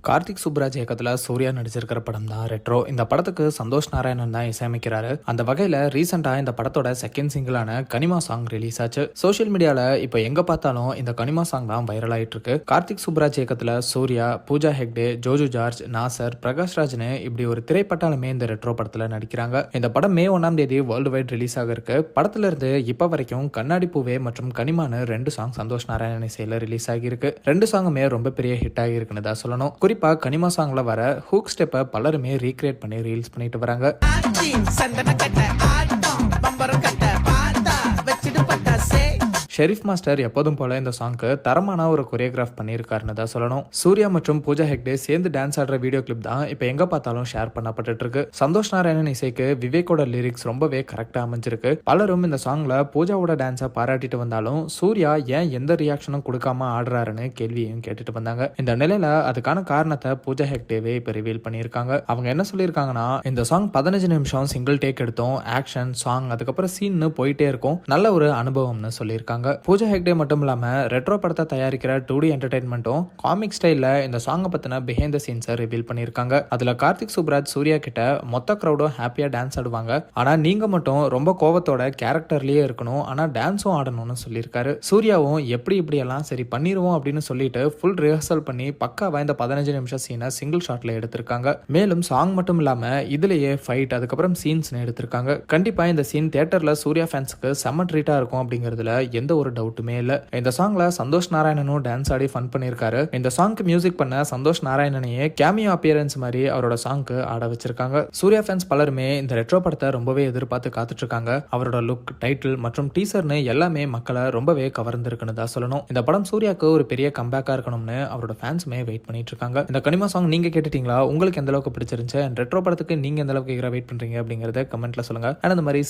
கார்த்திக் சுப்ராஜ் இயக்கத்துல சூர்யா நடிச்சிருக்கிற படம் தான் ரெட்ரோ. இந்த படத்துக்கு சந்தோஷ் நாராயணன் தான் இசையமைக்கிறாரு. அந்த வகையில ரீசெண்டா இந்த படத்தோட செகண்ட் சிங்கிளான கனிமா சாங் ரிலீஸ் ஆச்சு. சோஷியல் மீடியால இப்ப எங்க பார்த்தாலும் இந்த கனிமா சாங் தான் வைரல் ஆயிட்டு இருக்கு. கார்த்திக் சுப்ராஜ் இயக்கத்துல சூர்யா, பூஜா ஹெக்டே, ஜோஜு ஜார்ஜ், நாசர், பிரகாஷ் ராஜ்னு இப்படி ஒரு திரைப்பட்டாலுமே இந்த ரெட்ரோ படத்துல நடிக்கிறாங்க. இந்த படம் மே 1ஆம் தேதி வேர்ல்டு வைட் ரிலீஸ் ஆக இருக்கு. படத்துல இருந்து இப்ப வரைக்கும் கண்ணாடி பூவே மற்றும் கனிமான்னு 2 சாங் சந்தோஷ் நாராயணன் இசையில ரிலீஸ் ஆகியிருக்கு. 2 சாங்குமே ரொம்ப பெரிய ஹிட் ஆகி இருக்குன்னு தான் சொல்லணும். குறிப்பா கனிமா சாங்ல வர ஹூக் ஸ்டெப்பை பலருமே ரீக்ரியேட் பண்ணி ரீல்ஸ் பண்ணிட்டு வராங்க. ஷெரீஃப் மாஸ்டர் எப்போதும் போல இந்த சாங்க்கு தரமான ஒரு கொரியோகிராஃப் பண்ணியிருக்காருன்னு தான் சொல்லணும். சூர்யா மற்றும் பூஜா ஹெக்டே சேர்ந்து டான்ஸ் ஆடுற வீடியோ கிளிப் தான் இப்போ எங்க பார்த்தாலும் ஷேர் பண்ணப்பட்டு இருக்கு. சந்தோஷ் நாராயணன் இசைக்கு விவேக்கோட லிரிக்ஸ் ரொம்பவே கரெக்டா அமைஞ்சிருக்கு. பலரும் இந்த சாங்ல பூஜாவோட டான்ஸை பாராட்டிட்டு வந்தாலும் சூர்யா ஏன் எந்த ரியாக்ஷனும் கொடுக்காம ஆடுறாருன்னு கேள்வியும் கேட்டுட்டு வந்தாங்க. இந்த நிலையில அதுக்கான காரணத்தை பூஜா ஹெக்டேவே இப்போ ரிவீல் பண்ணியிருக்காங்க. அவங்க என்ன சொல்லியிருக்காங்கன்னா, இந்த சாங் 15 நிமிஷம் சிங்கிள் டேக் எடுத்தோம். ஆக்ஷன், சாங், அதுக்கப்புறம் சீன்னு போயிட்டே இருக்கும். நல்ல ஒரு அனுபவம்னு சொல்லியிருக்காங்க. பூஜா ஹெக்டே மட்டும் இல்லாம ரெட்ரோ படத்தை தயாரிக்கிற 2D என்டர்டைன்மெண்ட்டும் காமிக் ஸ்டைல்ல இந்த சாங்கை பத்தின பிஹைண்ட் தி சீன்ஸை ரிவீல் பண்ணிருக்காங்க. அதுல கார்த்திக் சுப்ராஜ் சூர்யா கிட்ட மொத்த கிரௌடும் ஹாப்பியா டான்ஸ் ஆடுவாங்க. ஆனா நீங்க மட்டும் ரொம்ப கோவத்தோட கேரக்டர்லயே இருக்கணும், ஆனா டான்ஸும் ஆடணும்னு சொல்லியிருக்காரு. சூர்யாவும் இப்படி எல்லாம் சரி பண்ணிருவோம் அப்படின்னு சொல்லிட்டு ஃபுல் ரிஹர்சல் பண்ணி பக்காவா இந்த 15 நிமிஷம் சீனை சிங்கிள் ஷாட்ல எடுத்திருக்காங்க. மேலும் சாங் மட்டும் இல்லாம இதுலயே ஃபைட், அதுக்கப்புறம் சீன்ஸ் எடுத்திருக்காங்க. கண்டிப்பா இந்த சீன் தியேட்டர்ல சூர்யா ஃபேன்ஸ்க்கு செம்ம ட்ரீட்டா இருக்கும் அப்படிங்கிறதுல எந்த ஒரு டவுட்டுமே இல்ல. இந்த சாங்ல சந்தோஷ் நாராயணனும் டான்ஸ் ஆடி ஃபன் பண்ணிருக்காரு. இந்த சாங்க்கு மியூசிக் பண்ண சந்தோஷ் நாராயணனையே கேமியோ அப்பியரன்ஸ் மாதிரி அவரோட சாங்க்கு ஆட வச்சிருக்காங்க. சூர்யா ஃபேன்ஸ் பலருமே இந்த ரெட்ரோ படத்தை ரொம்பவே எதிர்பார்த்து காத்துட்டு இருக்காங்க. அவரோட லுக், டைட்டில் மற்றும் டீசர்னு எல்லாமே மக்களை ரொம்பவே கவர்ந்திருக்குன்னு தான் சொல்லணும். இந்த படம் சூர்யாக்கு ஒரு பெரிய கம்பேக்கா இருக்கணும்னு அவரோட ஃபேன்ஸுமே வெயிட் பண்ணிட்டு இருக்காங்க. இந்த கனிமா சாங் நீங்க கேட்டுட்டீங்களா? உங்களுக்கு எந்த அளவுக்கு பிடிச்சிருந்துச்சு? ரெட்ரோ படத்துக்கு நீங்க எந்த அளவுக்கு வெயிட் பண்றீங்க அப்படிங்கறத கமெண்ட்ல சொல்லுங்க. அந்த மாதிரி